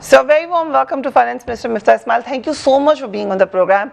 So very warm welcome to Finance Minister Miftah Ismail. Thank you so much for being on the program.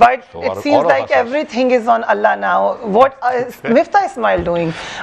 but it seems like everything is on Allah now. What is Miftah Ismail doing?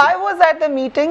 I was at the meeting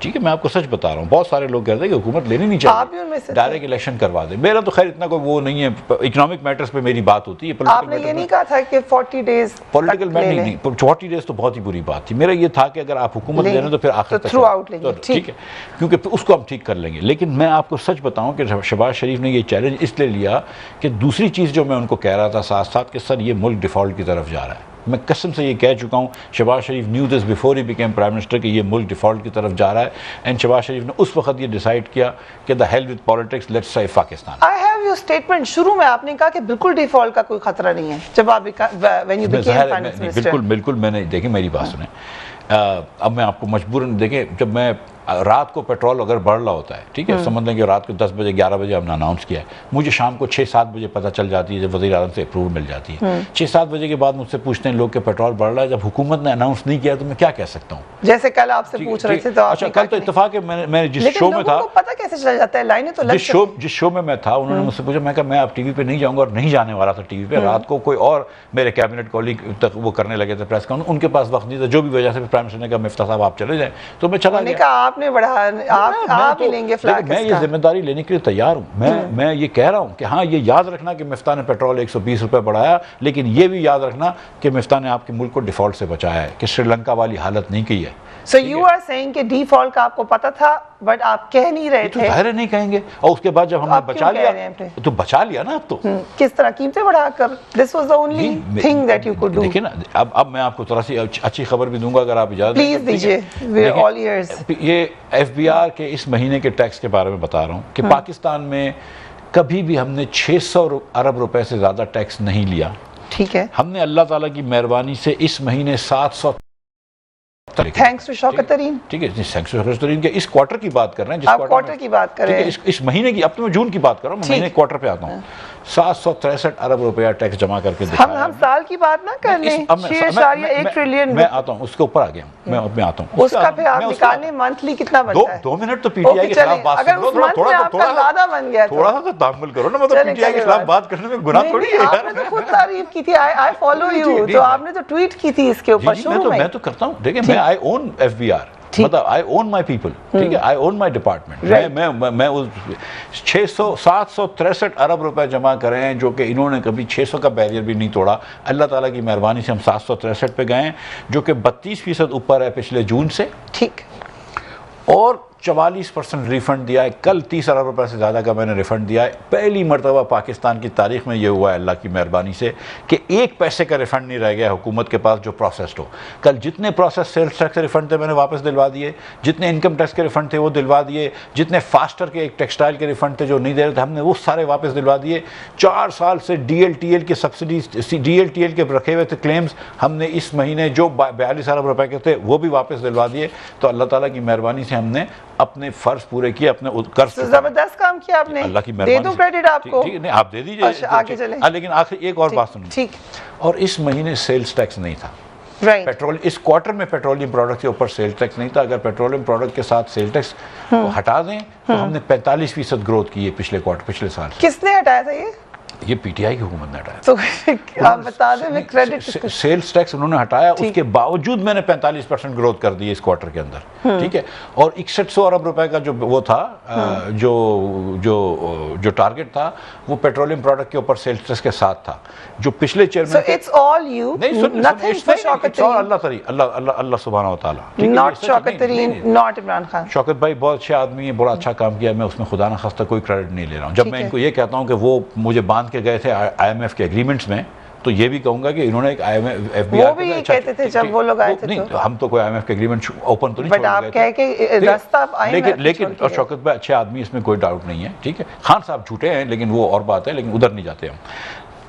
ٹھیک ہے, میں آپ کو سچ بتا رہا ہوں, بہت سارے لوگ کہتے ہیں کہ حکومت لینی نہیں آپ بھی ان میں چاہیے, سے ڈائریکٹ الیکشن کروا دیں. میرا تو خیر اتنا کوئی وہ نہیں ہے, اکنامک میٹرز پہ میری بات ہوتی ہے. آپ نے یہ نہیں کہا تھا کہ 40 ڈیز پولیٹیکل میں نہیں, 40 ڈیز تو بہت ہی بری بات تھی. میرا یہ تھا کہ اگر آپ حکومت لے رہے ہیں تو پھر آخر تک تھرو آؤٹ لیں گے, ٹھیک ہے, کیونکہ پھر اس کو ہم ٹھیک کر لیں گے. لیکن میں آپ کو سچ بتاؤں کہ شہباز شریف نے یہ چیلنج اس لیے لیا کہ دوسری چیز جو میں ان کو کہہ رہا تھا ساتھ ساتھ کہ سر یہ ملک ڈیفالٹ کی طرف جا رہا ہے. میں قسم سے یہ کہہ چکا ہوں, Shehbaz Sharif knew this before ہی بیکیم پرائم منسٹر کہ یہ ملک ڈیفالٹ کی طرف جا رہا ہے. اینڈ شہباز شریف نے اس وقت یہ ڈیسائیڈ کیا کہ the hell with politics, let's save Pakistan. I have your statement, شروع میں آپ نے کہا کہ بالکل ڈیفالٹ کا کوئی خطرہ نہیں ہے جب آپ when you became finance minister. بالکل میں نے, دیکھیں میری بات سنیں, اب میں آپ کو مجبوراً, دیکھیں جب میں رات کو پیٹرول اگر بڑھ رہا ہوتا ہے, ٹھیک ہے, سمجھ لیں کہ رات کو 10 بجے 11 بجے ہم نے اناؤنس کیا ہے, مجھے شام کو 6-7 بجے پتہ چل جاتی ہے جب وزیر اعظم سے اپروول مل جاتی ہے. 6-7 بجے کے بعد مجھ سے پوچھتے ہیں لوگ کہ پیٹرول بڑھ رہا ہے, جب حکومت نے اناؤنس نہیں کیا تو میں کیا کہہ سکتا ہوں. جیسے کل آپ سے پوچھ رہے تھے تو اچھا, کل تو اتفاق ہے میں جس شو میں تھا, پتہ کیسے چل جاتا ہے, لائنیں تو جس شو میں تھا انہوں نے مجھ سے پوچھا, میں کہا میں اب ٹی وی پہ نہیں جاؤں گا, اور نہیں جانے والا تھا ٹی وی پہ. رات کو کوئی اور میرے کیبنٹ کولیگ تک وہ کرنے لگے تھے پریس کانفرنس, ان کے پاس وقت نہیں تھا, جو بھی وجہ سے پرائم منسٹر نے کہا مفتاح صاحب آپ چلے جائیں, تو میں چلا گیا. آپ نے بڑھا, آپ ہی لیں گے فلیگ. میں یہ ذمہ داری لینے کے لیے تیار ہوں. میں یہ کہہ رہا ہوں کہ ہاں یہ یاد رکھنا کہ مفتاح نے پیٹرول 120 روپے بڑھایا, لیکن یہ بھی یاد رکھنا کہ مفتاح نے آپ کے ملک کو ڈیفالٹ سے بچایا ہے, کہ سری لنکا والی حالت نہیں کی ہے. So you are saying کہ ڈیفالٹ کا آپ کو پتا تھا بٹ آپ کہہ نہیں رہے تھے. ظاہر نہیں کہیں گے, اور اس کے بعد جب ہم نے بچا لیا تو بچا لیا نا. اب تو کس طرح قیمتیں بڑھا کر, this was the only thing that you could do. دیکھیں نا, اب میں آپ کو تھوڑا سی اچھی خبر بھی دوں گا اگر آپ اجازت پلیز دیجیے, we are all ears. یہ FBR کے اس مہینے کے ٹیکس کے بارے میں بتا رہا ہوں کہ پاکستان میں کبھی بھی ہم نے 600 ارب روپے سے زیادہ ٹیکس نہیں لیا. ٹھیک ہے, ہم نے اللہ تعالیٰ کی مہربانی سے اس مہینے 700 تھینکس ٹو شوکت ترین. ٹھیک ہے, تھینکس ٹو شوکت ترین کے اس کوارٹر کی بات کر رہے ہیں, آپ کوارٹر کی بات کر رہے ہیں, اس مہینے کی, اب تو میں جون کی بات کر رہا ہوں, میں مہینے کوارٹر پہ آتا ہوں. 763 ارب روپیہ ٹیکس جمع کر کے دکھایا. ہم سال کی بات نہ کر لیں, 6.1 ٹریلین. میں آتا ہوں, اس کے اوپر آ گیا ہوں, میں آتا ہوں. اس کا پھر آپ نکالنے منتھلی کتنا بنتا ہے؟ 2 منٹ تو پی ٹی آئی کے خلاف بات کرو, تھوڑا سا تحمل کرو نا. مطلب پی ٹی آئی کے خلاف بات کرنے میں گناہ تھوڑی ہے. آپ نے تو خود تعریف کی تھی, آئی فالو یو, تو آپ نے تو ٹویٹ کی تھی اس کے اوپر شروع میں. میں تو کرتا ہوں, دیکھیں میں آئی اون FBR, مطلب I own my people, ٹھیک ہے, I own my department. میں 763 ارب روپے جمع کرے ہیں, جو کہ انہوں نے کبھی 600 کا بیریئر بھی نہیں توڑا. اللہ تعالیٰ کی مہربانی سے ہم 763 پہ گئے ہیں, جو کہ 32% اوپر ہے پچھلے جون سے. ٹھیک, اور 44% ریفنڈ دیا ہے. کل 30 ارب روپے سے زیادہ کا میں نے ریفنڈ دیا ہے. پہلی مرتبہ پاکستان کی تاریخ میں یہ ہوا ہے اللہ کی مہربانی سے کہ 1 پیسے کا ریفنڈ نہیں رہ گیا حکومت کے پاس جو پروسیسڈ ہو. کل جتنے پروسیس سیلز ٹیکس کے ریفنڈ تھے میں نے واپس دلوا دیے, جتنے انکم ٹیکس کے ریفنڈ تھے وہ دلوا دیے, جتنے فاسٹر کے ایک ٹیکسٹائل کے ریفنڈ تھے جو نہیں دے رہے تھے ہم نے وہ سارے واپس دلوا دیے. 4 سال سے DLTL کے سبسڈیز, DLTL کے رکھے ہوئے تھے کلیمز, ہم نے اس مہینے جو 42 ارب روپے کے تھے وہ بھی واپس دلوا دیے. تو اللہ تعالیٰ کی مہربانی سے ہم نے اپنے فرض پورے کیے, اپنے قرض چکائے. زبردست کام کیا آپ نے, اللہ کی دے دوں کریڈٹ آپ کو. ٹھیک ہے, نہیں آپ دے دیجئے, آگے چلیں. لیکن آخر ایک اور بات سنیں. ٹھیک, اور اس مہینے سیلز ٹیکس نہیں تھا. رائٹ, اس کوارٹر میں پیٹرولیم پروڈکٹ کے اوپر سیل ٹیکس نہیں تھا. اگر پیٹرولیم پروڈکٹ کے ساتھ سیل ٹیکس کو ہٹا دیں تو ہم نے 45% گروتھ کی ہے پچھلے سال. کس نے ہٹایا تھا یہ پی ٹی آئی کی حکومت نے ہٹایا. تو آپ بتا دیں, میں کریڈٹ. سیلز ٹیکس انہوں نے ہٹایا, اس کے باوجود میں نے 45% گروتھ کر دی اس کوارٹر کے اندر. ٹھیک ہے, اور 6100 ارب روپے کا جو وہ تھا, جو ٹارگٹ تھا وہ پیٹرولیم پروڈکٹ کے اوپر سیلز ٹیکس کے ساتھ تھا, جو پچھلے chairman. So it's all you, nothing for شوکت ترین. اللہ سبحانہ وتعالیٰ. Not Shaukat Tareen, not Imran Khan. شوکت بھائی بہت اچھے آدمی ہیں, بڑا اچھا کام کیا, میں اس میں خدا نخواستہ کوئی کریڈٹ نہیں لے رہا ہوں. جب میں ان کو یہ کہتا ہوں کہ وہ مجھے باندھ کے گئے تھے IMF کے ایگریمنٹس میں, تو یہ بھی کہوں گا کہ انہوں نے ایک FBR وہ بھی کہتے تھے جب وہ لوگ آئے تھے. نہیں, ہم تو کوئی IMF کے ایگریمنٹ اوپن تو نہیں چھوڑ گئے تھے, بٹ آپ کہہ کے راستہ آئے. لیکن اور شوکت بھائی اچھے آدمی, اس میں کوئی ڈاؤٹ نہیں ہے. ٹھیک ہے, خان صاحب جھوٹے ہیں لیکن وہ اور بات ہے, لیکن ادھر نہیں جاتے ہم.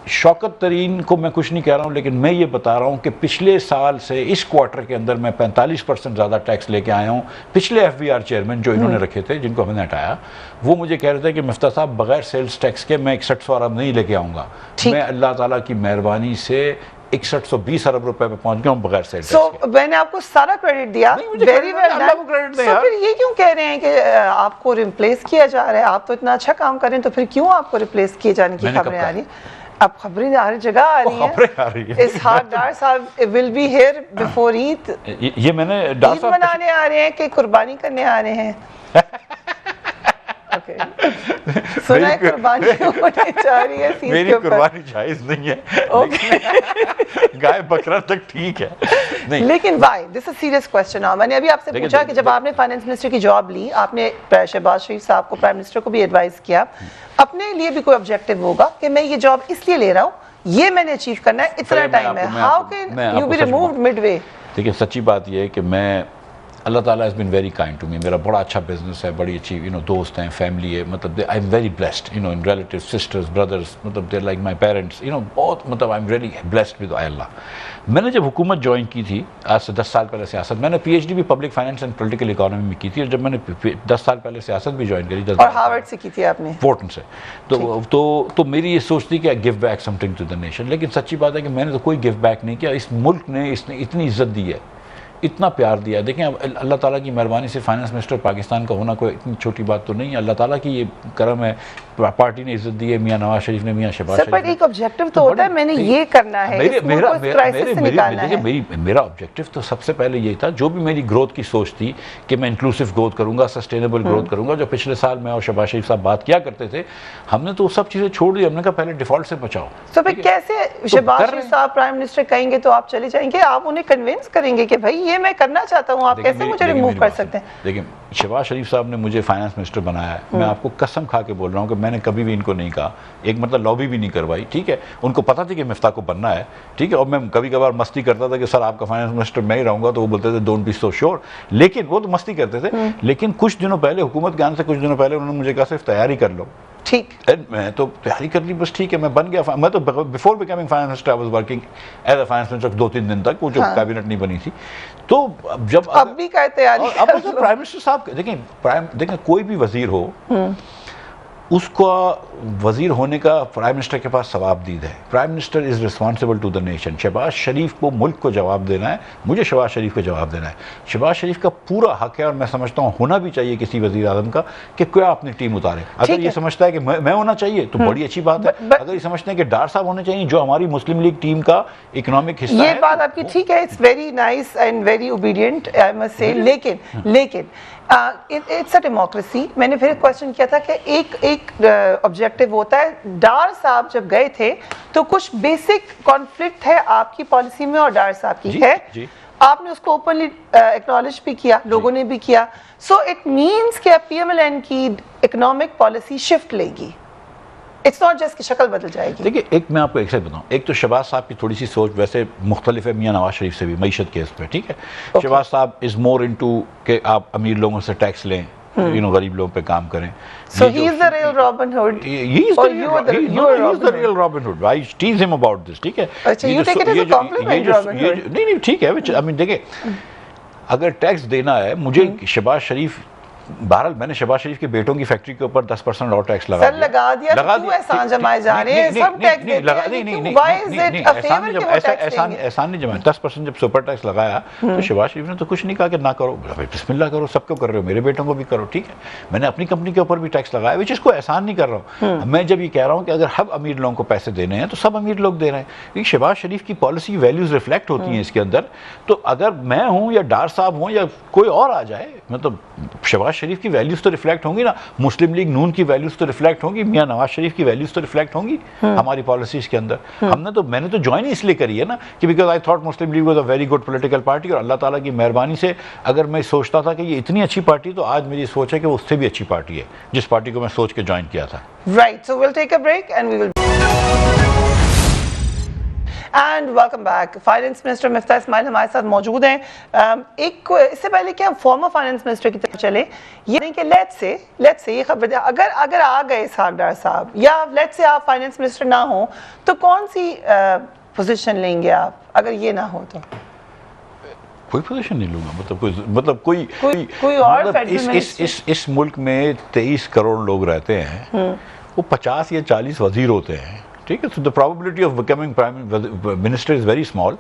شوکت ترین کو میں کچھ نہیں کہہ رہا ہوں, لیکن میں یہ بتا رہا ہوں کہ پچھلے سال سے اس کوارٹر کے اندر میں 45% زیادہ ٹیکس لے کے آیا ہوں. پچھلے FBR چیئرمین جو انہوں نے رکھے تھے, جن کو ہم نے ہٹایا, وہ مجھے کہہ رہے تھے کہ مفتاح صاحب بغیر سیلز ٹیکس کے میں 6100 ارب نہیں لے کے آؤں گا. میں اللہ تعالیٰ کی مہربانی سے 6120 ارب روپے پہ پہنچ گیا ہوں بغیر سیلز ٹیکس کے. میں نے آپ کو سارا کریڈٹ دیا, ویری ویل ڈن. پھر یہ کیوں کہہ رہے ہیں کہ آپ کو ریپلیس کیا جا رہا ہے؟ آپ تو اتنا اچھا کام کر رہے ہیں, تو پھر کیوں آپ کو ریپلیس کیے جانے کی خبریں آ رہی ہیں؟ اب خبریں ہر جگہ آ رہی خبریں آ رہی ہیں اسحاق ڈار صاحب ول بی ہیئر بفور عید. یہ میں نے ڈار عید صاحب منانے آ رہے ہیں کہ قربانی کرنے آ رہے ہیں؟ سنا ہے قربانی ہونے جا رہی ہے. میری قربانی جائز نہیں ہے، گائے بکرا تک ٹھیک ہے. نہیں لیکن why this is serious question. میں نے ابھی آپ سے پوچھا کہ جب آپ نے فائنانس منسٹر کی جاب لی، آپ نے شہباز شریف صاحب کو پرائم منسٹر کو بھی ایڈوائز کیا، اپنے لیے بھی کوئی آبجیکٹیو ہوگا کہ میں یہ جاب اس لیے لے رہا ہوں، یہ میں نے اچیو کرنا ہے، اتنا ٹائم ہے. How can you be removed midway? دیکھیں سچی بات یہ ہے کہ میں اللہ تعالیٰ has been very kind to me. میرا بڑا اچھا بزنس ہے، بڑی اچھی دوست ہیں، فیملی ہے، مطلب I am very blessed in relatives, sisters, brothers, مطلب they're like my parents, بہت مطلب I am really blessed with اللہ. میں نے جب حکومت جوائن کی تھی آج سے 10 سال پہلے سیاست، میں نے پی ایچ ڈی بھی public finance and political economy میں کی تھی، اور جب میں نے 10 سال پہلے سیاست بھی جوائن کری اور ہارورڈ سے کی تھی آپ نے، وارٹن سے، تو میری یہ سوچ تھی کہ give back something to the nation. لیکن سچی بات ہے کہ میں نے تو کوئی گیو بیک نہیں کیا. اس ملک نے اتنی عزت دی ہے، اتنا پیار دیا. دیکھیں اب اللہ تعالیٰ کی مہربانی سے فائنانس منسٹر پاکستان کا ہونا کوئی اتنی چھوٹی بات تو نہیں ہے. اللہ تعالیٰ کی یہ کرم ہے، پارٹی نے عزت دی ہے، میاں نواز شریف نے، میاں شہباز شریف نے. ایک آبجیکٹو تو ہوتا ہے میں نے یہ کرنا ہے، اس ملک کو اس کرائسس سے نکالنا ہے. میرا آبجیکٹو تو سب سے پہلے یہی تھا، جو بھی میری گروتھ کی سوچ تھی کہ میں انکلوسیو گروتھ کروں گا، سسٹینیبل گروتھ کروں گا، جو پچھلے سال میں اور شہباز شریف صاحب بات کیا کرتے تھے، ہم نے تو سب چیزیں چھوڑ دی. ہم نے کہا پہلے ڈیفالٹ سے بچاؤ. تو پھر کیسے شہباز شریف صاحب پرائم منسٹر کہیں گے تو آپ چلے جائیں گے؟ آپ انہیں کنونس کریں گے کہ بھائی یہ میں کرنا چاہتا ہوں، آپ کیسے مجھے ریموو کر سکتے ہیں؟ لیکن شہباز شریف صاحب نے مجھے فائنانس منسٹر بنایا ہے. میں آپ کو قسم کھا کے بول رہا ہوں کہ میں نے کبھی بھی ان کو نہیں کہا، ایک مطلب لابی بھی نہیں کروائی. ٹھیک ہے، ان کو پتا تھی کہ مفتاح کو بننا ہے. ٹھیک ہے، اور میں کبھی کبھار مستی کرتا تھا کہ سر آپ کا فائنانس منسٹر میں ہی رہوں گا، تو وہ بولتے تھے ڈونٹ بی سو شیور. لیکن وہ تو مستی کرتے تھے. لیکن کچھ دنوں پہلے، حکومت کے آنے سے کچھ دنوں پہلے انہوں نے مجھے کہا صرف تیاری کر لو. ٹھیک، میں تو تیاری کر لی، بس ٹھیک ہے میں بن گیا. میں تو before becoming finance minister I was working as a finance minister 2-3 دن تک، وہ جو کابینٹ نہیں بنی تھی. تو جب اب بھی کا تیاری اب پرائم منسٹر صاحب دیکھیں کوئی بھی وزیر ہو، اس کا وزیر ہونے کا پرائم منسٹر کے پاس ثواب دید ہے. Prime minister is responsible to the nation. Shehbaz Sharif کو ملک کو جواب دینا ہے، مجھے شہباز شریف کو جواب دینا ہے. شہباز شریف کا پورا حق ہے، اور میں سمجھتا ہوں ہونا بھی چاہیے کسی وزیر اعظم کا، کہ کیا اپنی ٹیم اتارے. اگر یہ سمجھتا ہے کہ میں ہونا چاہیے تو بڑی اچھی بات ہے. اگر یہ سمجھتے ہیں کہ ڈار صاحب ہونے چاہیے جو ہماری مسلم لیگ ٹیم کا اکنامک حصہ ہے، یہ بات آپ کی ٹھیک ہے. It's very nice and very obedient I must say. لیکن اٹس اے ڈیموکریسی. میں نے پھر کوشچن کیا تھا کہ ایک آبجیکٹو ہوتا ہے. ڈار صاحب جب گئے تھے تو کچھ بیسک کانفلکٹ ہے آپ کی پالیسی میں اور ڈار صاحب کی ہے. آپ نے اس کو اوپنلی ایکنالج بھی کیا، لوگوں نے بھی کیا. سو اٹ مینس کہ پی ایم ایل این کی اکنامک پالیسی شفٹ لے گی. اٹس ناٹ جسٹ کہ شکل بدل جائے گی. دیکھیے ایک میں آپ کو ایک سے بتاؤں، ایک تو شہباز صاحب کی تھوڑی سی سوچ ویسے مختلف ہے میاں نواز شریف سے بھی معیشت کے اس پہ. ٹھیک ہے، شہباز صاحب از مور انٹو کہ آپ امیر لوگوں سے ٹیکس لیں، غریب لوگوں پہ کام کریں. So he is the real Robin Hood. He is the real Robin Hood. I tease him about this. ٹھیک ہے، you take it as a compliment, Robin Hood. نہیں ٹھیک ہے. I mean دیکھیں اگر ٹیکس دینا ہے مجھے، شہباز شریف بہرحال میں نے شہباز شریف کے بیٹوں کی فیکٹری کے اوپر 10% اور ٹیکس لگا دیا. کیوں احسان جمائے جا رہے ہیں؟ سب ٹیکس دیتے ہیں. Why is it a favor کہ وہ ٹیکس دیں گے؟ احسان نہیں جمائے. 10% جب سپر ٹیکس لگایا تو شہباز شریف نے تو کچھ نہیں کہا کہ نہ کرو، بسم اللہ کرو، سب کو کر رہے ہو، میرے بیٹوں کو بھی کرو. ٹھیک ہے، میں نے اپنی کمپنی کے اوپر بھی ٹیکس لگایا، وچ اس کو احسان نہیں کر رہا ہوں. میں جب یہ کہہ رہا ہوں کہ اگر ہم امیر لوگوں کو پیسے دینے ہیں تو سب امیر لوگ دے رہے ہیں، کیونکہ شہباز شریف کی پالیسی ویلیوز ریفلیکٹ ہوتی ہیں اس کے اندر. تو اگر میں ہوں یا ڈار صاحب ہوں یا کوئی اور آ جائے، مطلب شہباز شریف کی ویلیوز تو ریفلیکٹ ہوں گی نا، مسلم لیگ نون کی ویلیوز تو ریفلیکٹ ہوں گی، میاں نواز شریف کی ویلیوز تو ریفلیکٹ ہوں گی ہماری پالیسیز کے اندر. میں نے تو جوائن اس لیے کری ہے نا کہ because I thought Muslim league was a very good political party. اور اللہ تعالیٰ کی مہربانی سے اگر میں سوچتا تھا کہ یہ اتنی اچھی پارٹی، تو آج میری سوچ ہے کہ وہ اس سے بھی اچھی پارٹی ہے جس پارٹی کو میں سوچ کے جوائن کیا تھا. Right, so we'll take a break and we will and welcome back. Finance minister مفتاح اسماعیل ہمارے ساتھ موجود ہیں. ایک اس سے پہلے کہ ہم فارمر فائنانس منسٹر کی طرف چلیں، یہ نہیں کہ لیٹس سے یہ خبر اگر آ گئے اسحاق ڈار صاحب، یا لیٹس سے آپ فائنانس منسٹر نہ ہوں، تو کون سی پوزیشن لیں گے آپ اگر یہ نہ ہو تو؟ کوئی پوزیشن نہیں لوں گا. مطلب کوئی اور اس ملک میں 23 کروڑ لوگ رہتے ہیں، وہ 50 یا 40 وزیر ہوتے ہیں. ٹھیک ہے، so the probability of becoming prime minister is very small.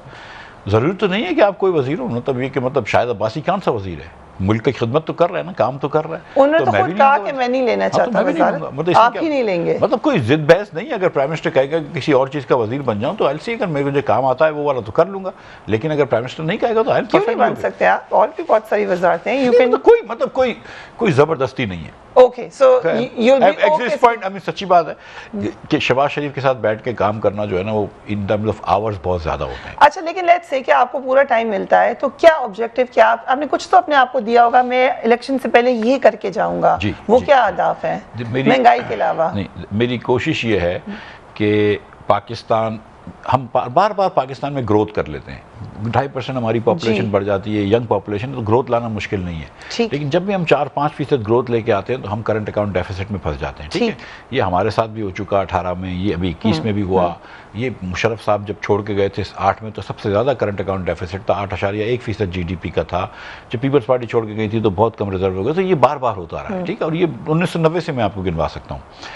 ضروری تو نہیں ہے کہ آپ کوئی وزیر ہو. مطلب یہ کہ شاہد عباسی کون سا وزیر ہے؟ ملک کی خدمت تو کر رہا ہے نا, کام تو کر رہا ہے. انہوں نے تو میں خود بھی کہا نہیں کہ میں نہیں لینا چاہتا وزارت, آپ ہی نہیں لیں گے. مطلب کوئی ضد بحث نہیں ہے. اگر پرائم منسٹر کہے گا کہ کسی اور چیز کا وزیر بن جاؤں تو آئی سی, اگر میرے کو جو کام آتا ہے وہ والا تو کر لوں گا, لیکن اگر پرائم منسٹر نہیں کہے گا تو آئی کیوں نہیں بن سکتے آپ؟ اور بھی بہت ساری وزارتیں ہیں. کوئی مطلب کوئی زبردستی نہیں ہے. Okay, so you'll be okay. Point ہمیں سچی بات ہے کہ شہباز شریف کے ساتھ بیٹھ کے کام کرنا جو ہے نا وہ ان ٹرمز آف آورز بہت زیادہ ہوتے ہیں. اچھا, لیکن لیٹس سے کہ آپ کو پورا ٹائم ملتا ہے تو کیا آبجیکٹو, کیا آپ نے کچھ تو اپنے آپ کو دیا ہوگا, میں الیکشن سے پہلے یہ کر کے جاؤں گا, وہ کیا اہداف ہیں مہنگائی کے علاوہ؟ نہیں, میری کوشش یہ ہے کہ پاکستان, ہم بار بار پاکستان میں گروتھ کر لیتے ہیں, 2.5% ہماری پاپولیشن بڑھ جاتی ہے, ینگ پاپولیشن, تو گروتھ لانا مشکل نہیں ہے. لیکن جب بھی ہم 4-5% گروتھ لے کے آتے ہیں تو ہم کرنٹ اکاؤنٹ ڈیفیسٹ میں پھنس جاتے ہیں. ٹھیک ہے, یہ ہمارے ساتھ بھی ہو چکا 18 میں, یہ ابھی 21 میں بھی ہوا. یہ مشرف صاحب جب چھوڑ کے گئے تھے 8 میں تو سب سے زیادہ کرنٹ اکاؤنٹ ڈیفیسٹ تھا, 8.1% جی ڈی پی کا تھا. جب پیپلز پارٹی چھوڑ کے گئی تھی تو بہت کم ریزرو ہو گئے. تو یہ بار بار ہوتا رہا ہے. ٹھیک ہے, اور یہ 1990 سے میں آپ کو گنوا سکتا ہوں.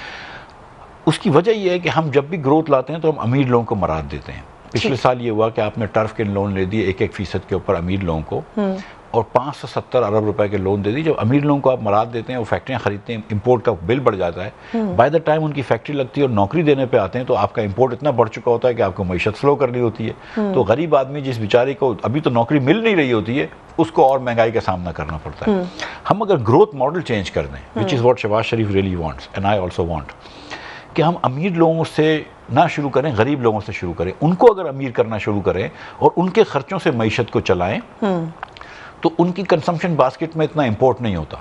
اس کی وجہ یہ ہے کہ ہم جب بھی گروتھ لاتے ہیں تو ہم امیر لوگوں کو مراد دیتے ہیں. پچھلے سال یہ ہوا کہ آپ نے ٹرف کے لون لے دیے 1% کے اوپر امیر لوگوں کو, اور 570 ارب روپے کے لون دے دی. جب امیر لوگوں کو آپ مراد دیتے ہیں, وہ فیکٹریاں خریدتے ہیں, امپورٹ کا بل بڑھ جاتا ہے. بائی دا ٹائم ان کی فیکٹری لگتی ہے اور نوکری دینے پہ آتے ہیں تو آپ کا امپورٹ اتنا بڑھ چکا ہوتا ہے کہ آپ کو معیشت سلو کرنی ہوتی ہے. تو غریب آدمی جس بیچارے کو ابھی تو نوکری مل نہیں رہی ہوتی ہے, اس کو اور مہنگائی کا سامنا کرنا پڑتا ہے. ہم اگر گروتھ ماڈل چینج کر دیں, which is what Shehbaz Sharif really wants and I also want, کہ ہم امیر لوگوں سے نہ شروع کریں, غریب لوگوں سے شروع کریں. ان کو اگر امیر کرنا شروع کریں اور ان کے خرچوں سے معیشت کو چلائیں تو ان کی کنزمپشن باسکٹ میں اتنا امپورٹ نہیں ہوتا.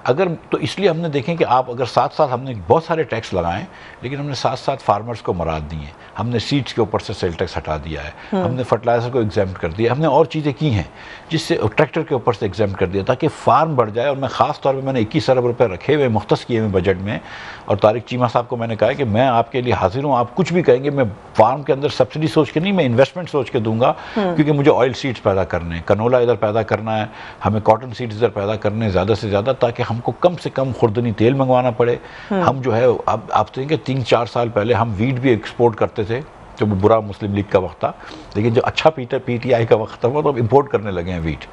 اگر تو اس لیے ہم نے دیکھیں کہ آپ اگر ساتھ ہم نے بہت سارے ٹیکس لگائیں, لیکن ہم نے ساتھ فارمرز کو مراد دی ہیں. ہم نے سیڈز کے اوپر سے سیل ٹیکس ہٹا دیا ہے, ہم نے فرٹیلائزر کو ایگزیمپٹ کر دیا, ہم نے اور چیزیں کی ہیں جس سے ٹریکٹر کے اوپر سے ایگزیمپٹ کر دیا تاکہ فارم بڑھ جائے. اور میں خاص طور پہ میں نے 21 ارب روپے رکھے ہوئے مختص کیے ہوئے بجٹ میں, اور طارق چیمہ صاحب کو میں نے کہا کہ میں آپ کے لیے حاضر ہوں, آپ کچھ بھی کہیں گے, میں فارم کے اندر سبسڈی سوچ کے نہیں, میں انویسٹمنٹ سوچ کے دوں گا, کیونکہ مجھے آئل سیڈز پیدا کرنے ہیں, کنولا ادھر پیدا کرنا ہے, ہمیں کاٹن سیڈز ادھر پیدا کرنے ہیں زیادہ سے زیادہ, تاکہ ہم کو کم سے کم خوردنی تیل منگوانا پڑے. ہم جو ہے اب آپ دیکھیں کہ 3-4 سال پہلے ہم ویٹ بھی ایکسپورٹ کرتے تھے, جو برا مسلم لیگ کا وقت تھا, لیکن جو اچھا پی ٹی آئی کا وقت تھا وہ تو امپورٹ کرنے لگے ہیں ویٹ.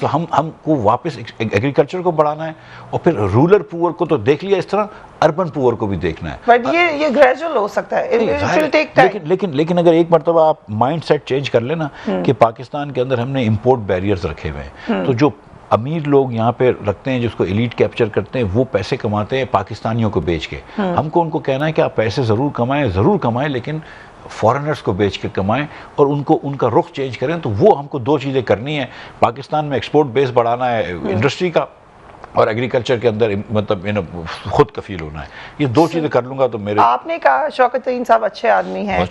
تو ہم کو واپس ایگریکلچر کو بڑھانا ہے, اور پھر رورل پور کو تو دیکھ لیا, اس طرح اربن پور کو بھی دیکھنا ہے. بٹ یہ گریجول ہو سکتا ہے, لیکن اگر ایک مرتبہ آپ مائنڈ سیٹ چینج کر لینا کہ پاکستان کے اندر ہم نے امپورٹ بیریئرز رکھے ہوئے ہیں, تو جو امیر لوگ یہاں پہ رکھتے ہیں, جس کو ایلیٹ کیپچر کرتے ہیں, وہ پیسے کماتے ہیں پاکستانیوں کو بیچ کے. ہم کو ان کو کہنا ہے کہ آپ پیسے ضرور کمائیں, لیکن فارنرز کو بیچ کے کمائیں, اور ان کا رخ چینج کریں. تو وہ ہم کو 2 چیزیں کرنی ہیں. پاکستان میں ایکسپورٹ بیس بڑھانا ہے انڈسٹری کا, اور ایگریکلچر کے اندر مطلب خود کفیل ہونا ہے. یہ 2 چیزیں کر لوں گا تو میرے. آپ نے کہا شوکت ترین صاحب اچھے آدمی ہیں,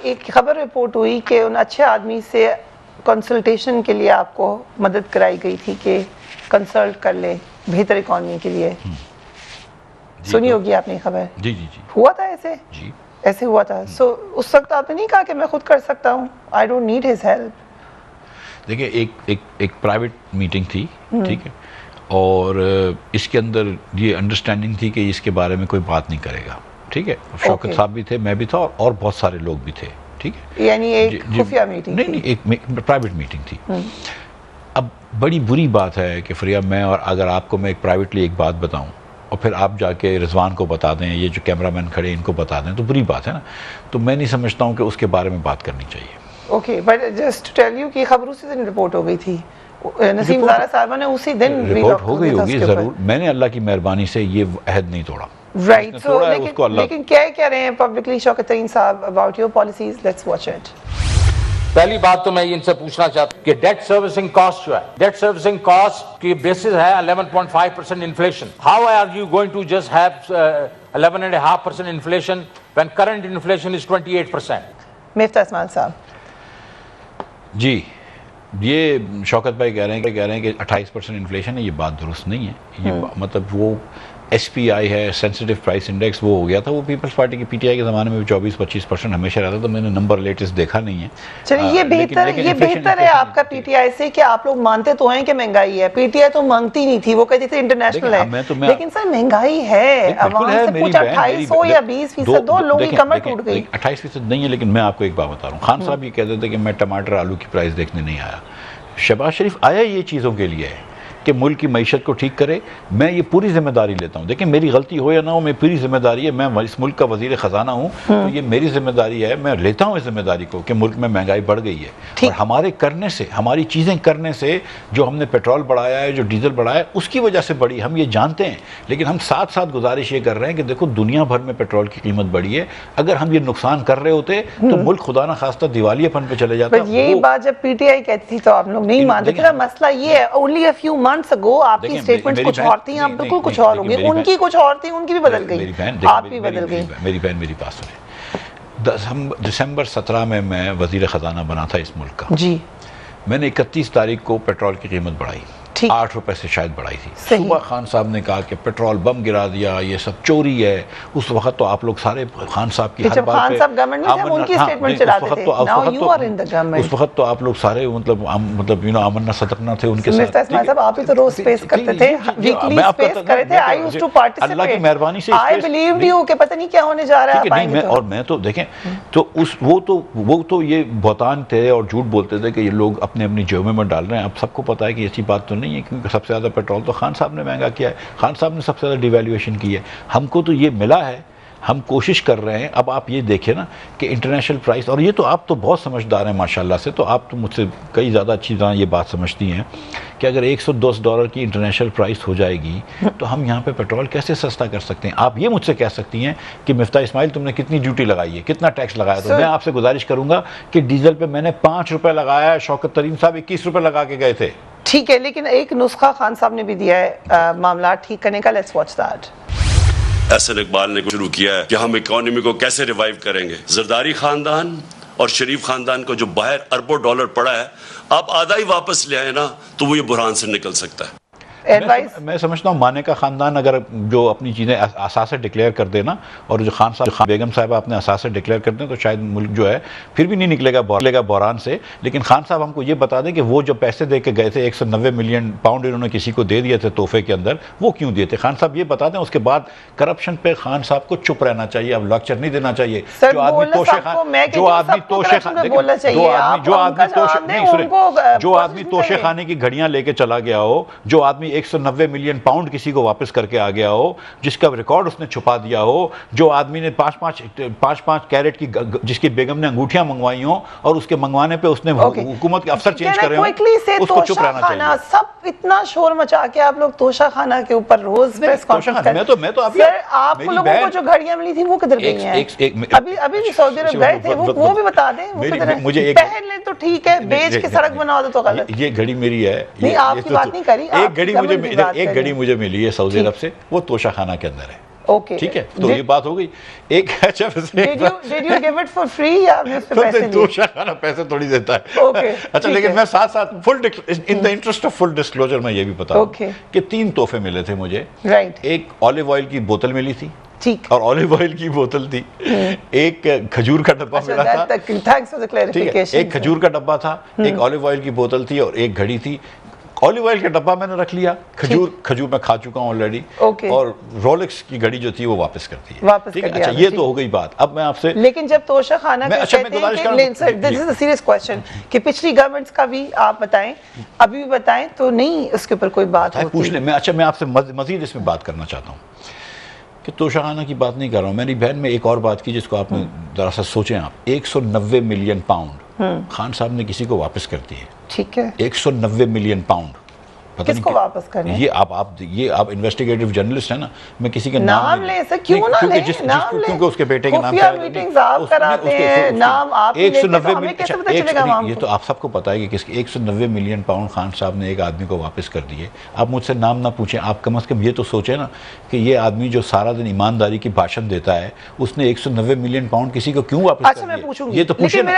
ایک خبر رپورٹ ہوئی کہ ان اچھے آدمی سے کنسلٹیشن کے لیے آپ کو مدد کرائی گئی تھی کہ کنسلٹ کر لے بہتر اکانومی کے لیے. سنی ہوگی آپ نے خبر؟ جی ہوا تھا ایسے؟ جی ایسے ہوا تھا. سو اس وقت آپ نے نہیں کہا کہ میں خود کر سکتا ہوں, I don't need his help? دیکھیں, ایک پرائیویٹ میٹنگ تھی, ٹھیک ہے, اور اس کے اندر یہ انڈرسٹینڈنگ تھی کہ اس کے بارے میں کوئی بات نہیں کرے گا. ٹھیک ہے, شوکت صاحب بھی تھے, میں بھی تھا, اور بہت سارے لوگ بھی تھے. ٹھیک ہے, یعنی ایک خفیہ میٹنگ؟ نہیں, ایک پرائیویٹ میٹنگ تھی. اب بڑی بری بات ہے کہ فریہ, میں اور اگر آپ کو میں ایک پرائیویٹلی ایک بات بتاؤں اور پھر آپ جا کے رضوان کو بتا دیں, یہ جو کیمرہ مین کھڑے ان کو بتا دیں, تو بری بات ہے نا. تو میں نہیں سمجھتا ہوں کہ اس کے بارے میں بات کرنی چاہیے. Okay, but just to tell you کہ خبر اسی دن رپورٹ ہو گئی تھی, نسیم زارا صاحبہ نے اسی دن رپورٹ ہو گئی ہوگی ضرور. میں نے اللہ کی مہربانی سے یہ عہد نہیں توڑا. رائٹ, سو لیکن کیا رہے ہیں پبلکلی شوکت ترین صاحب about your policies? Let's watch it. پہلی بات تو میں ان سے پوچھنا چاہتا ہوں کہ ڈیٹ سروسنگ کاسٹ جو ہے, ڈیٹ سروسنگ کاسٹ کی بیسس ہے 11.5% inflation. How are you going to just have 11.5% inflation when current inflation is 28%? مفتاح اسماعیل صاحب. جی, یہ شوکت بھائی کہہ رہے ہیں کہ 28% انفلیشن ہے, یہ بات درست نہیں ہے. یہ مطلب وہ ایس پی آئی ہے, سینسٹیو پرائس انڈیکس, وہ ہو گیا تھا. وہ پیپلز پارٹی کی پی ٹی آئی کے زمانے میں بھی 24-25% ہمیشہ رہتا تھا. میں نے نمبر لیٹسٹ دیکھا نہیں ہے. چلیے, یہ بہتر ہے آپ کا پی ٹی آئی سے کہ آپ لوگ مانتے تو ہیں کہ مہنگائی ہے. پی ٹی آئی تو مانگتی نہیں تھی, وہ کہتی تھی انٹرنیشنل ہے, لیکن سر مہنگائی ہے. عوام سے پوچھا 250 یا 20% دو لوگوں کی کمر ٹوٹ گئی. 28% نہیں ہے, لیکن میں آپ کو ایک بات بتا رہا ہوں. خان صاحب یہ کہتے تھے کہ میں ٹماٹر آلو کی پرائس دیکھنے نہیں آیا. شہباز شریف آیا یہ چیزوں کے لیے ہے کہ ملک کی معیشت کو ٹھیک کرے. میں یہ پوری ذمہ داری لیتا ہوں. دیکھیں میری غلطی ہو یا نہ ہو, میں پوری ذمہ داری ہے, میں اس ملک کا وزیر خزانہ ہوں, تو یہ میری ذمہ داری ہے, میں لیتا ہوں اس ذمہ داری کو کہ ملک میں مہنگائی بڑھ گئی ہے. اور ہمارے کرنے سے, ہماری چیزیں کرنے سے جو ہم نے پیٹرول بڑھایا ہے, جو ڈیزل بڑھایا ہے, اس کی وجہ سے بڑھی, ہم یہ جانتے ہیں. لیکن ہم ساتھ ساتھ گزارش یہ کر رہے ہیں کہ دیکھو دنیا بھر میں پیٹرول کی قیمت بڑھی ہے, اگر ہم یہ نقصان کر رہے ہوتے تو ملک خدا نہ خواستہ دیوالیے پن پہ چلے جاتا. یہی بات جب پی ٹی آئی کہتی تھی تو آپ لوگ نہیں مانتے تھے. مسئلہ یہ ہے, only a few months ago آپ کی اسٹیٹمنٹس کچھ اور تھیں, آپ بالکل کچھ اور ہوں گے, ان کی کچھ اور تھی, ان کی بھی بدل گئی, آپ بھی بدل گئی. میری بہن میری بات سنیں, دسمبر 17 میں وزیر خزانہ بنا تھا اس ملک کا. جی میں نے 31 تاریخ کو پیٹرول کی قیمت بڑھائی, 8 روپے سے شاید بڑھائی تھی. صبح خان صاحب نے کہا کہ پیٹرول بم گرا دیا, یہ سب چوری ہے. اس وقت تو آپ لوگ سارے خان صاحب کی ہر بات پہ, اس وقت تو آپ لوگ سارے مطلب آمنا صدقنا تھے ان کے ساتھ. آپ ہی تو روز اسپیس کرتے تھے, ویکلی اسپیس کرتے تھے. I used to participate. اللہ کی مہربانی سے I believed you کہ پتہ نہیں کیا ہونے جا رہا ہے. اور میں تو دیکھیں تو وہ تو یہ بہتان تھے اور جھوٹ بولتے تھے کہ یہ لوگ اپنی جیبوں میں ڈال رہے ہیں. اب سب کو پتا ہے کہ ایسی بات تو نہیں ہے, کیونکہ سب سے زیادہ پیٹرول تو خان صاحب نے مہنگا کیا ہے, خان صاحب نے سب سے زیادہ ڈیویلیویشن کی ہے. ہم کو تو یہ ملا ہے, ہم کوشش کر رہے ہیں. اب آپ یہ دیکھیں نا کہ انٹرنیشنل پرائس, اور یہ تو آپ تو بہت سمجھدار ہیں ماشاءاللہ سے, تو آپ تو مجھ سے کئی زیادہ اچھی طرح یہ بات سمجھتی ہیں کہ اگر $110 کی انٹرنیشنل پرائس ہو جائے گی تو ہم یہاں پہ پیٹرول کیسے سستا کر سکتے ہیں. آپ یہ مجھ سے کہہ سکتی ہیں کہ مفتاح اسماعیل تم نے کتنی ڈیوٹی لگائی ہے, کتنا ٹیکس لگایا, تو میں آپ سے گزارش کروں گا کہ ڈیزل پہ میں نے 5 روپے لگایا ہے, شوکت ترین صاحب 21 روپے لگا کے گئے تھے. ٹھیک ہے, لیکن ایک نسخہ خان صاحب نے بھی دیا ہے معاملات ٹھیک کرنے کا. Let's watch that. Ahsan Iqbal نے شروع کیا ہے کہ ہم اکانومی کو کیسے ریوائیو کریں گے. زرداری خاندان اور شریف خاندان کو جو باہر اربوں ڈالر پڑا ہے, آپ آدھا ہی واپس لے آئے نا تو وہ یہ بحران سے نکل سکتا ہے. میں سمجھتا ہوں مانے کا خاندان اگر جو اپنی چیزیں اثاثے ڈکلیئر کر دے نا, اور جو خان صاحب بیگم صاحبہ اپنے اثاثے ڈکلیئر کر دیں, تو شاید ملک جو ہے پھر بھی نہیں نکلے گا بحران سے. لیکن خان صاحب ہم کو یہ بتا دیں کہ وہ جو پیسے دے کے گئے تھے 190 ملین پاؤنڈ انہوں نے کسی کو دے دیے تھے تحفے کے اندر, وہ کیوں دیے تھے خان صاحب یہ بتا دیں. اس کے بعد کرپشن پہ خان صاحب کو چپ رہنا چاہیے, اب لیکچر نہیں دینا چاہیے. جو آدمی توشے خانے کی گھڑیاں لے کے چلا گیا ہو, جو آدمی 190 ملین پاؤنڈ کسی کو واپس کر کے آ گیا ہو, جس کا ریکارڈ اس نے چھپا دیا ہو, جو آدمی نے 5 کیرٹ کی جس کی بیگم نے انگوٹھیاں منگوائی ہوں اور اس کے منگوانے پہ اس نے حکومت کے افسر چینج کرے ہوں, اس کو چپ رہنا چاہیے. سب اتنا شور مچا کے آپ لوگ توشہ خانہ کے اوپر روز پریس کانفرنس کرتے ہیں. میں تو آپ لوگوں کو جو گھڑیاں ملی تھی وہ کدھر گئی ہیں؟ ابھی بھی سعودی عرب گئے تھے, وہ بھی بتا دیں. پہن لیں تو ٹھیک ہے, بیچ کے سڑک بنا دو تو غلط. یہ گھڑی میری ہے, نہیں آپ کی بات نہیں کری. ایک گھڑی مجھے ملی ہے سعودی عرب سے, وہ توشہ خانہ کے اندر ہے. ٹھیک ہے, تو یہ بات ہو گئی. ایک توشہ خانہ پیسے تھوڑی دیتا ہے. اچھا, لیکن میں ساتھ ساتھ in the interest of full disclosure میں یہ بھی بتاؤں کہ 3 تحفے ملے تھے مجھے. ایک آلیو آئل کی بوتل ملی تھی, اور آلیو آئل کی بوتل تھی. ایک کھجور کا ڈبہ ملا تھا, ایک کھجور کا ڈبہ تھا, ایک آلیو آئل کی بوتل تھی, اور ایک گھڑی تھی. آلیو آئل کا ڈبہ میں نے رکھ لیا, کھجور میں کھا چکا ہوں آلریڈی, اور رولکس کی گھڑی جو تھی وہ واپس کر دی. اچھا, یہ تو ہو گئی بات. اب میں آپ سے, لیکن جب توشہ خانہ سیریس کوسچن کہ پچھلی گورنمنٹس کا بھی آپ بتائیں, ابھی بھی بتائیں, تو نہیں اس کے اوپر کوئی بات پوچھ لیں. اچھا, میں آپ سے مزید اس میں بات کرنا چاہتا ہوں کہ توشہ خانہ کی بات نہیں کر رہا ہوں. میری بہن میں ایک اور بات کی جس کو آپ نے دراصل سوچیں. آپ 190 ملین پاؤنڈ خان صاحب نے کسی کو واپس کر دی ہے. ٹھیک ہے, 190 ملین پاؤنڈ کس کو واپس کرنے؟ یہ آپ انویسٹیگیٹو جرنلسٹ ہیں نا, میں کسی کا نام لیں سر, کیوں نہ لیں, کیونکہ اس کے بیٹے کے نام خفیہ میٹنگز آپ کراتے ہیں, نام آپ لیتے ہیں, تو ہمیں کیسے پتہ چلے گا وہاں کو؟ یہ تو آپ سب کو پتا ہے کہ 190 ملین پاؤنڈ خان صاحب نے ایک آدمی کو واپس کر دیے. آپ مجھ سے نام نہ پوچھیں, آپ کم از کم یہ تو سوچیں نا کہ یہ آدمی جو سارا دن ایمانداری کی بھاشن دیتا ہے, اس نے 190 ملین پاؤنڈ کسی کو کیوں واپس کر دیا؟ یہ تو پوچھیں نا.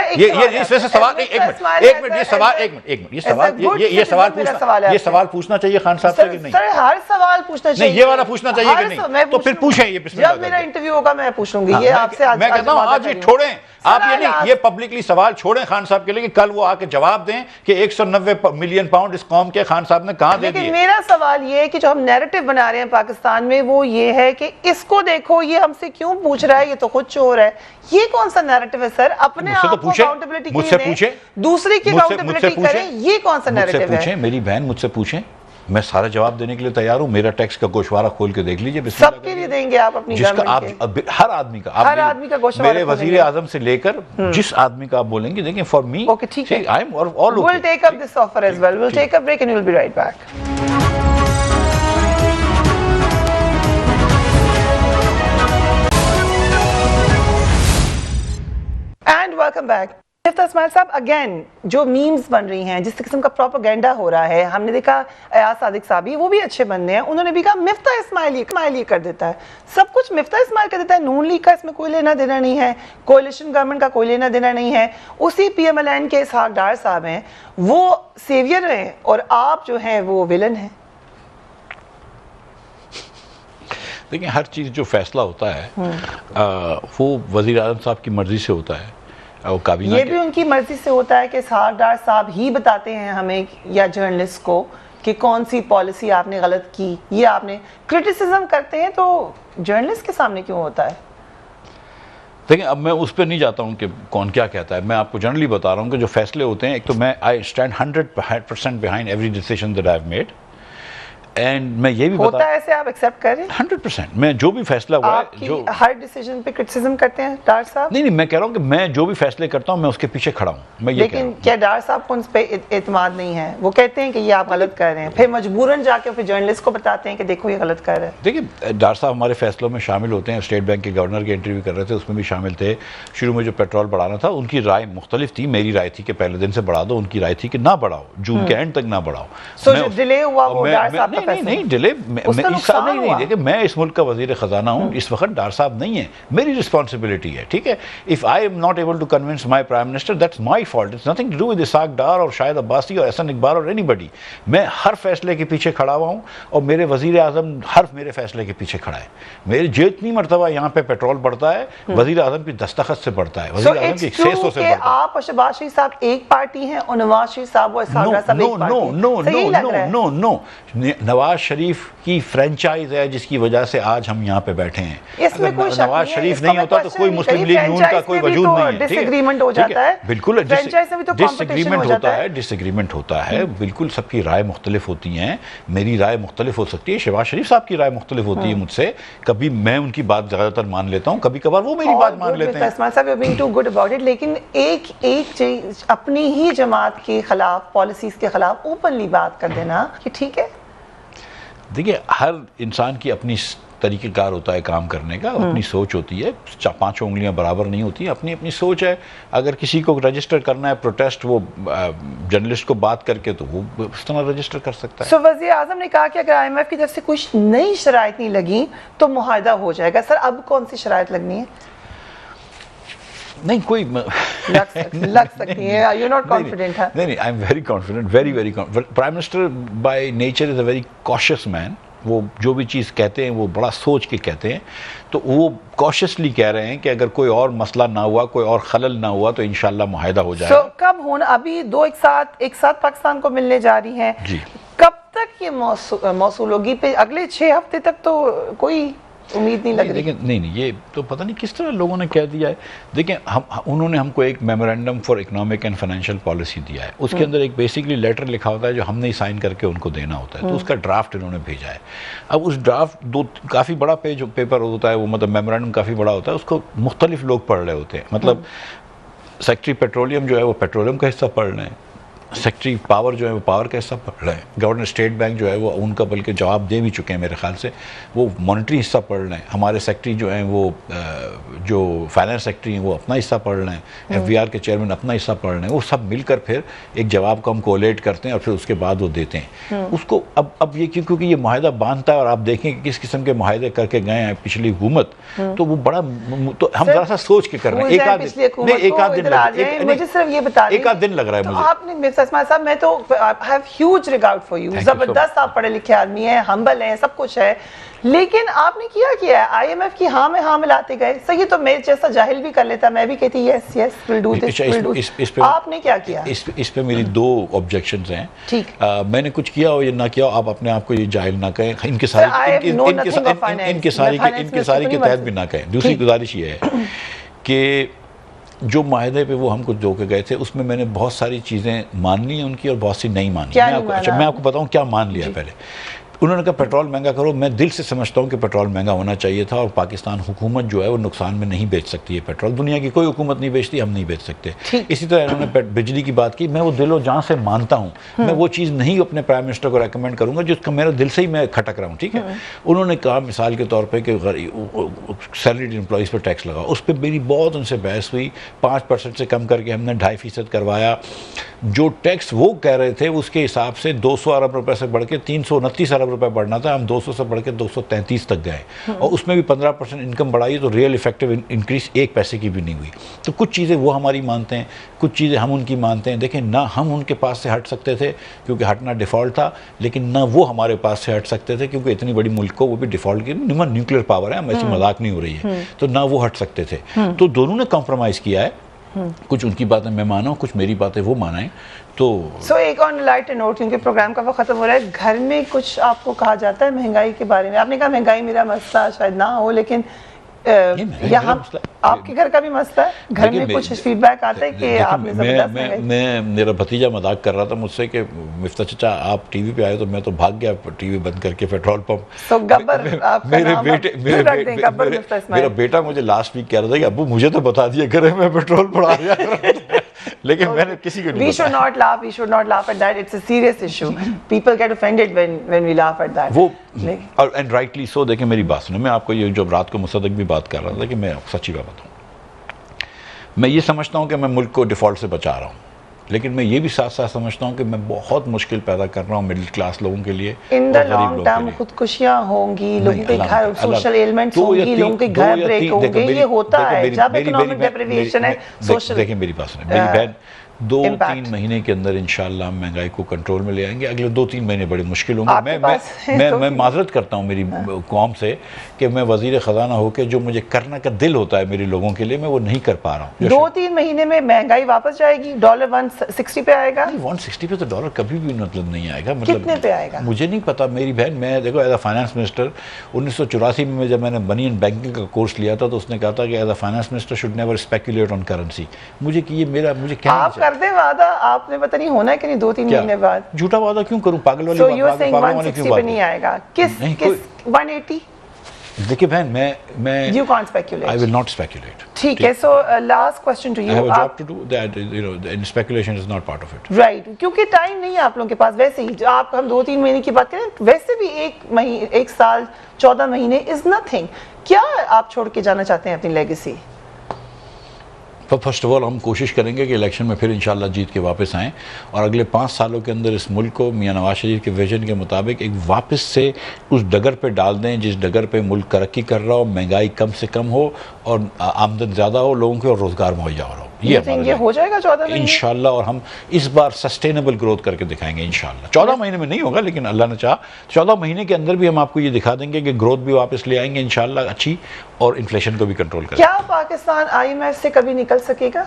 یہ سوال پوچھنا چاہیے خان صاحب سے کہ نہیں؟ سر ہر سوال پوچھنا چاہیے. نہیں, یہ والا پوچھنا چاہیے کہ نہیں؟ تو پھر پوچھیں. یہ جب میرا انٹرویو ہوگا میں پوچھوں گی. یہ آپ سے میں کہتا ہوں آج یہ چھوڑیں, آپ یہ نہیں, یہ پبلکلی سوال چھوڑیں خان صاحب کے لیے کہ کل وہ آ کے جواب دیں کہ 190 ملین پاؤنڈ اس قوم کے خان صاحب نے کہاں دے دیے. لیکن میرا سوال یہ ہے کہ جو ہم نیریٹو بنا رہے ہیں پاکستان میں, وہ یہ ہے کہ اس کو دیکھو یہ ہم سے کیوں پوچھ رہا ہے, یہ تو خود چور ہے. یہ کون سا نیریٹو ہے سر؟ اپنے آپ کو اکاؤنٹیبلٹی مجھ سے پوچھیں, دوسری کی اکاؤنٹیبلٹی کریں, یہ کون سا نیریٹو ہے؟ میری بہن مجھ سے پوچھیں, میں سارا جواب دینے کے لیے تیار ہوں. میرا ٹیکس کا گوشوارہ کھول کے دیکھ لیجئے, سب کے لیے دیں گے آپ اپنی جس کا گورنمنٹ آپ ہر آدمی کا, ہر آدمی کا گوشوارہ میرے وزیر اعظم سے لے کر جس آدمی کا آپ بولیں گے, دیکھیں فار می اوکے ٹھیک ہے, I am all okay. we'll take up this offer as well. We'll take a break and we'll be right back. And welcome back. مفتاح اسماعیل صاحب, اگین جو میمز بن رہی ہیں, جس قسم کا پروپیگنڈا ہو رہا ہے, ہم نے دیکھا ایاز صادق صاحب وہ بھی اچھے بندے ہیں, انہوں نے بھی کہا مفتاح اسماعیل یہ کر دیتا ہے, سب کچھ مفتاح اسماعیل کر دیتا ہے, نون لیگ کا اس میں کوئی لینا دینا نہیں ہے, کولیشن گورنمنٹ کا کوئی لینا دینا نہیں ہے. اسی پی ایم ایل این کے اسحاق ڈار صاحب ہیں, وہ سیویئر ہیں اور آپ جو ہیں وہ ویلن ہیں. دیکھیں ہر چیز جو فیصلہ ہوتا ہے وہ وزیر اعظم صاحب کی مرضی سے ہوتا ہے, یہ بھی ان کی مرضی سے ہوتا ہے کہ اسحاق ڈار صاحب ہی بتاتے ہیں ہمیں یا جرنلسٹ کو کہ کون سی پالیسی آپ نے غلط کی, یہ آپ نے کرٹیسزم کرتے ہیں, تو جرنلسٹ کے سامنے کیوں ہوتا ہے؟ دیکھیں اب میں اس پہ نہیں جاتا ہوں کہ کون کیا کہتا ہے, میں آپ کو جنرلی بتا رہا ہوں کہ جو فیصلے ہوتے ہیں, ایک تو میں I stand 100% behind every decision that I've made. And میں یہ بھی ہوتا ہے ایسے, آپ ایکسیپٹ کر رہے ہیں 100%. میں جو بھی فیصلہ ہوا ہے, جو ہر ڈیسیژن پہ کرٹیسزم کرتے ہیں ڈار صاحب. نہیں میں کہہ رہا ہوں کہ میں جو بھی فیصلے کرتا ہوں میں اس کے پیچھے کھڑا ہوں. میں یہ لیکن کیا ڈار صاحب کو ان پہ اعتماد نہیں ہے؟ وہ کہتے ہیں کہ یہ آپ غلط کر رہے ہیں, پھر مجبوراً جا کے پھر جرنلسٹ کو بتاتے ہیں کہ دیکھو یہ غلط کر رہے ہیں. دیکھیں ڈار صاحب ہمارے فیصلوں میں شامل ہوتے ہیں. اسٹیٹ بینک کے گورنر کے انٹرویو کر رہے تھے, اس میں بھی شامل تھے. شروع میں جو پیٹرول بڑھانا تھا ان کی رائے مختلف تھی, میری رائے تھی کہ پہلے دن سے بڑھا دو, ان کی رائے تھی کہ نہ بڑھاؤ, جون کے اینڈ تک نہ بڑھاؤ. سو جو ڈیلے ہوا وہ ڈار صاحب کا فیصلہ نہیں ڈیلے نہیں دیکھیں میں اس ملک کا وزیر خزانہ ہوں, اس وقت ڈار صاحب نہیں ہے, میری رسپانسبلٹی ہے, ٹھیک ہے. If I am not able to convince my Prime Minister, that's my fault. It's nothing to do with Ishaq Dar اور شاہد عباسی اور احسن اقبال اور anybody. میں ہر فیصلے کے پیچھے کھڑا ہوا ہوں اور میرے وزیر اعظم ہر میرے فیصلے کے پیچھے کھڑا ہے. میری جتنی مرتبہ یہاں پہ پیٹرول بڑھتا ہے وزیر اعظم کی دستخط سے بڑھتا ہے, وزیر اعظم کی سیسوں سے بڑھتا ہے. آپ اور شہباز شریف صاحب ایک پارٹی ہیں اور نواز شریف صاحب اور اسحاق ڈار صاحب ایک پارٹی ہیں. نو نواز شریف کی فرینچائز ہے جس کی وجہ سے آج ہم یہاں پہ بیٹھے ہیں. اس میں کوئی نواز شریف نہیں ہوتا تو کوئی مسلم لیگ نون کا کوئی وجود نہیں ہے. ڈس ایگریمنٹ ہو جاتا ہے, بالکل ڈس ایگریمنٹ ہوتا ہے, بالکل سب کی رائے مختلف ہوتی ہیں. میری رائے مختلف ہو سکتی ہے, شہباز شریف صاحب کی رائے مختلف ہوتی ہے مجھ سے. کبھی میں ان کی بات زیادہ تر مان لیتا ہوں, کبھی کبھار وہ میری بات مان لیتے ہیں. عثمان صاحب, you're being too good about it. لیکن ایک چیز اپنی ہی جماعت کے خلاف, پالیسیز کے خلاف اوپنلی بات کر دینا کہ ٹھیک ہے. دیکھیے ہر انسان کی اپنی طریقہ کار ہوتا ہے کام کرنے کا, اپنی سوچ ہوتی ہے, پانچوں انگلیاں برابر نہیں ہوتی ہیں, اپنی اپنی سوچ ہے. اگر کسی کو رجسٹر کرنا ہے پروٹیسٹ, وہ جرنلسٹ کو بات کر کے, تو وہ اس طرح رجسٹر کر سکتا ہے. سو وزیر اعظم نے کہا کہ اگر آئی ایم ایف کی طرف سے کچھ نئی شرائط نہیں لگی تو معاہدہ ہو جائے گا. سر اب کون سی شرائط لگنی ہے؟ نہیں کوئی لگ سکتی ہے. You're not confident, huh? نہیں I'm very confident, very very confident. Prime Minister by nature is a very cautious man. وہ جو بھی چیز کہتے ہیں وہ بڑا سوچ کے کہتے ہیں, تو وہ کاشیسلی کہہ رہے ہیں کہ اگر کوئی اور مسئلہ نہ ہوا, کوئی اور خلل نہ ہوا تو انشاءاللہ معاہدہ ہو جائے گا. کب ہونا؟ ابھی دو ایک ساتھ پاکستان کو ملنے جا رہی ہیں, کب تک یہ موصول ہوگی؟ پہ اگلے 6 ہفتے تک تو کوئی امید نہیں لگ رہی. نہیں یہ تو پتہ نہیں کس طرح لوگوں نے کہہ دیا ہے. دیکھیں انہوں نے ہم کو ایک memorandum for economic and financial policy دیا ہے. اس کے اندر ایک بیسکلی لیٹر لکھا ہوتا ہے جو ہم نے سائن کر کے ان کو دینا ہوتا ہے, تو اس کا ڈرافٹ انہوں نے بھیجا ہے. اب اس ڈرافٹ کافی بڑا پیپر ہوتا ہے, وہ مطلب میمورینڈم کافی بڑا ہوتا ہے, اس کو مختلف لوگ پڑھ رہے ہوتے ہیں. مطلب سیکٹری پیٹرولیم جو ہے وہ پیٹرولیم کا حصہ پڑھ رہے ہیں, سیکٹری پاور جو ہے وہ پاور کا حصہ پڑھ رہے ہیں, گورنر اسٹیٹ بینک جو ہے وہ ان کا بلکہ جواب دے بھی چکے ہیں میرے خیال سے, وہ مانیٹری حصہ پڑھ رہے ہیں. ہمارے سیکٹری جو ہیں وہ جو فائنانس سیکٹری ہیں وہ اپنا حصہ پڑھ رہے ہیں, ایف بی آر کے چیئرمین اپنا حصہ پڑھ رہے ہیں. وہ سب مل کر پھر ایک جواب کو ہم کولیٹ کرتے ہیں اور پھر اس کے بعد وہ دیتے ہیں اس کو. اب یہ کیونکہ یہ معاہدہ باندھتا ہے اور آپ دیکھیں کہ کس قسم کے معاہدے کر کے گئے ہیں پچھلی حکومت, تو وہ بڑا, تو ہم ذرا سا سوچ کے کر رہے ہیں. ایک آدھ دن لگ رہا ہے مجھے. آپ نے عثمان صاحب, میں تو I have huge regard for you. زبردست آپ پڑھے لکھے آدمی ہیں, ہمبل ہیں, سب کچھ ہے, لیکن آپ نے کیا ہے آئی ایم ایف کی ہاں میں ہاں ملاتے گئے. صحیح تو میں جیسا جاہل بھی کر لیتا, میں بھی کہتی یس we'll do this. آپ نے کیا کیا؟ اس پہ میری 2 آبجیکشنز ہیں. ٹھیک, میں نے کچھ کیا ہو یا نہ کیا ہو, آپ اپنے آپ کو یہ جاہل نہ کہیں, ان کے ساری کے تحت بھی نہ کہیں. دوسری گزارش یہ ہے کہ جو معاہدے پہ وہ ہم کو دو کے گئے تھے اس میں میں نے بہت ساری چیزیں مان لی ہیں ان کی اور بہت سی نہیں مانی. میں آپ کو بتاؤں کیا مان لیا پہلے. انہوں نے کہا پیٹرول مہنگا کرو. میں دل سے سمجھتا ہوں کہ پیٹرول مہنگا ہونا چاہیے تھا اور پاکستان حکومت جو ہے وہ نقصان میں نہیں بیچ سکتی ہے پیٹرول. دنیا کی کوئی حکومت نہیں بیچتی, ہم نہیں بیچ سکتے. اسی طرح انہوں نے بجلی کی بات کی. میں وہ دل و جان سے مانتا ہوں. میں وہ چیز نہیں اپنے پرائم منسٹر کو ریکمینڈ کروں گا جس کا میرا دل سے ہی میں کھٹک رہا ہوں. ٹھیک ہے, انہوں نے کہا مثال کے طور پہ کہ سیلریڈ امپلائیز پہ ٹیکس لگاؤ. اس پہ میری بہت ان سے بحث ہوئی. 5% سے کم کر کے ہم نے 2.5% کروایا. جو ٹیکس وہ کہہ رہے تھے اس کے حساب سے 200 ارب روپے سے بڑھ کے 329 ارب روپے بڑھنا تھا. ہم 200 سے بڑھ کے 233 تک گئے اور اس میں بھی 15% انکم بڑھائی تو ریئل افیکٹو انکریز 1 پیسے کی بھی نہیں ہوئی. تو کچھ چیزیں وہ ہماری مانتے ہیں, کچھ چیزیں ہم ان کی مانتے ہیں. دیکھیں نہ ہم ان کے پاس سے ہٹ سکتے تھے کیونکہ ہٹنا ڈیفالٹ تھا, لیکن نہ وہ ہمارے پاس سے ہٹ سکتے تھے کیونکہ اتنی بڑی ملک کو وہ بھی ڈیفالٹ کی نیوکلیر پاور ہے, ہم ایسی مذاق نہیں ہو رہی ہے, تو نہ وہ ہٹ سکتے تھے. تو دونوں نے کمپرومائز کیا ہے. کچھ ان کی باتیں میں مانا ہوں, کچھ میری باتیں وہ مانائیں. تو ایک آن لائٹ نوٹ, کیونکہ پروگرام کا وقت ختم ہو رہا ہے, گھر میں کچھ آپ کو کہا جاتا ہے مہنگائی کے بارے میں؟ آپ نے کہا مہنگائی میرا مسئلہ شاید نہ ہو, لیکن یہاں آپ کے گھر کا بھی مسئلہ ہے, گھر میں کچھ فیڈ بیک آتا ہے کہ آپ نے میں میرا بھتیجا مذاق کر رہا تھا مجھ سے کہ مفتاح چچا آپ ٹی وی پہ آئے تو میں تو بھاگ گیا ٹی وی بند کر کے پیٹرول پمپ. میرا بیٹا مجھے لاسٹ ویک کہہ رہا تھا کہ ابو مجھے تو بتا دیا کرے میں پیٹرول بڑھا دیا, لیکن میں نے کسی کو نہیں We should not laugh, we should not laugh at that. It's a serious issue. People get offended when we laugh at that. وہ and rightly so. دیکھیں میری بات سنیں, میں آپ کو یہ جو رات کو مصدق بھی بات کر رہا تھا کہ میں سچی بات بتاؤں, میں یہ سمجھتا ہوں کہ میں ملک کو ڈیفالٹ سے بچا رہا ہوں, لیکن میں یہ بھی ساتھ ساتھ سمجھتا ہوں کہ میں بہت مشکل پیدا کر رہا ہوں مڈل کلاس لوگوں کے لیے. ان دا لانگ ٹرم خودکشیاں ہوں گی, لوگوں کے گھر سوشل ایلمنٹس ہوں گی, لوگوں کے گھر بریک ہوں گے, یہ ہوتا ہے جب اکنامک ڈیپریویشن ہے. دیکھیں میری بات سنیں, میری بہن 2-3 مہینے کے اندر انشاءاللہ ہم مہنگائی کو کنٹرول میں لے آئیں گے. اگلے 2-3 مہینے بڑے مشکل ہوں گے. میں معذرت کرتا ہوں میری قوم سے کہ میں وزیر خزانہ ہو کے جو مجھے کرنا کا دل ہوتا ہے میری لوگوں کے لیے, میں وہ نہیں کر پا رہا ہوں. 2-3 مہینے میں مہنگائی واپس جائے گی, ڈالر 160 پہ آئے گا. 160 پہ تو ڈالر کبھی بھی مطلب نہیں آئے گا. کتنے پہ آئے گا مجھے نہیں پتا میری بہن. میں دیکھو ایز اے فائنانس منسٹر 1984 میں جب میں نے بنی اینڈ بینکنگ کا کورس لیا تھا تو اس نے کہا تھا کہ as a finance minister should never speculate on currency. مجھے کہ یہ میرا مجھے کیا آپ کر دیں وعدہ, آپ نے پتہ نہیں ہونا ہے کہ نہیں 2-3 مہینے بعد. جھوٹا وعدہ کیوں کروں, پاگل والی بات. So you're saying 160 پہ نہیں آئے گا, کس 180؟ دیکھیں بہن میں You can't speculate. I will not speculate. ٹھیک ہے. So last question to you. I have a job to do that, you know, and speculation is not part of it. Right. کیونکہ ٹائم نہیں ہے آپ لوگوں کے پاس. ویسے ہی آپ ہم 2-3 مہینے کی بات کریں, ویسے بھی 1 سال 14 مہینے is nothing. کیا آپ چھوڑ کے جانا چاہتے ہیں اپنی لیگیسی؟ فرسٹ آف آل ہم کوشش کریں گے کہ الیکشن میں پھر انشاءاللہ جیت کے واپس آئیں اور اگلے 5 سالوں کے اندر اس ملک کو میاں نواز شریف کے ویژن کے مطابق ایک واپس سے اس ڈگر پہ ڈال دیں جس ڈگر پہ ملک ترقی کر رہا ہو, مہنگائی کم سے کم ہو اور آمدن زیادہ ہو لوگوں کے اور روزگار مہیا ہو رہا ہو. یہ ہو جائے گا 14 مہینے انشاءاللہ, اور ہم اس بار سسٹینیبل گروتھ کر کے دکھائیں گے انشاءاللہ. 14 مہینے میں نہیں ہوگا لیکن اللہ نے چاہا 14 مہینے کے اندر بھی ہم آپ کو یہ دکھا دیں گے کہ گروتھ بھی واپس لے آئیں گے انشاءاللہ اچھی, اور انفلیشن کو بھی کنٹرول کریں گے. کیا پاکستان IMF سے کبھی نکل سکے گا؟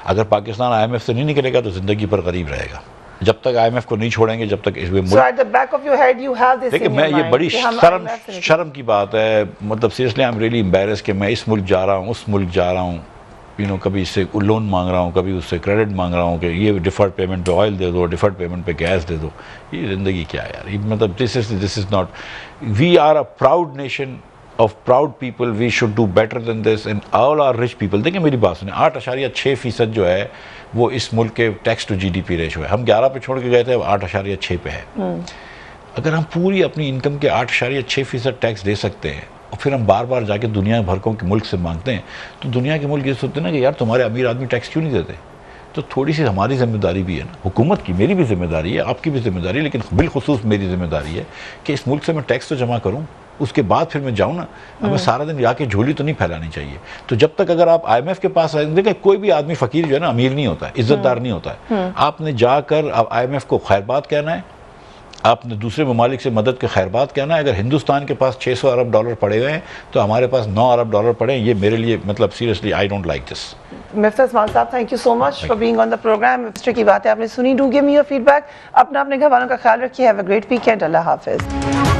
اگر پاکستان IMF سے نہیں نکلے گا تو زندگی پر غریب رہے گا. جب تک IMF کو نہیں چھوڑیں گے, جب تک اس دیکھیں میں یہ بڑی شرم کی بات ہے, مطلب seriously I am really embarrass کہ میں اس ملک جا رہا ہوں, اس ملک جا رہا ہوں, کبھی اس سے لون مانگ رہا ہوں, کبھی اس سے کریڈٹ مانگ رہا ہوں کہ یہ ڈیفرڈ پیمنٹ پہ آئل دے دو, ڈیفرڈ پیمنٹ پہ گیس دے دو. یہ زندگی کیا ہے یار, مطلب this is not. We are a proud nation of proud people. We should do better than this and all our rich people. دیکھیں میری بات سنیں, 8.6% جو ہے وہ اس ملک کے ٹیکس ٹو GDP ریشو ہے. ہم 11 پہ چھوڑ کے گئے تھے, 8.6 پہ ہے. اگر ہم پوری اپنی انکم کے 8.6% ٹیکس دے سکتے ہیں اور پھر ہم بار بار جا کے دنیا بھر کے ملک سے مانگتے ہیں, تو دنیا کے ملک یہ سوچتے ہیں نا کہ یار تمہارے امیر آدمی ٹیکس کیوں نہیں دیتے. تو تھوڑی سی ہماری ذمہ داری بھی ہے نا, حکومت کی, میری بھی ذمہ داری ہے, آپ کی بھی ذمہ داری ہے, لیکن بالخصوص میری ذمہ داری ہے کہ اس ملک سے میں ٹیکس تو جمع کروں, اس کے بعد پھر میں جاؤں نا. ہمیں سارا دن جا کے جھولی تو نہیں پھیلانی چاہیے. تو جب تک اگر آپ IMF کے پاس آئیں, دیکھیں کوئی بھی آدمی فقیر جو ہے نا امیر نہیں ہوتا ہے, عزت دار نہیں ہوتا ہے. آپ نے جا کر IMF کو خیر بات کہنا ہے, آپ نے دوسرے ممالک سے مدد کے خیر بات کہنا ہے. اگر ہندوستان کے پاس 600 ارب ڈالر پڑے ہوئے ہیں تو ہمارے پاس 9 ارب ڈالر پڑے ہیں. یہ میرے لیے مطلب seriously I don't like this. Miftah Ismail sahab, thank you so much for being on the programme. Mr کی باتیں آپ نے سنی, do give me your feedback. اپنا اپنے گھر والوں کا خیال رکھیے. Have a great weekend. Allah حافظ.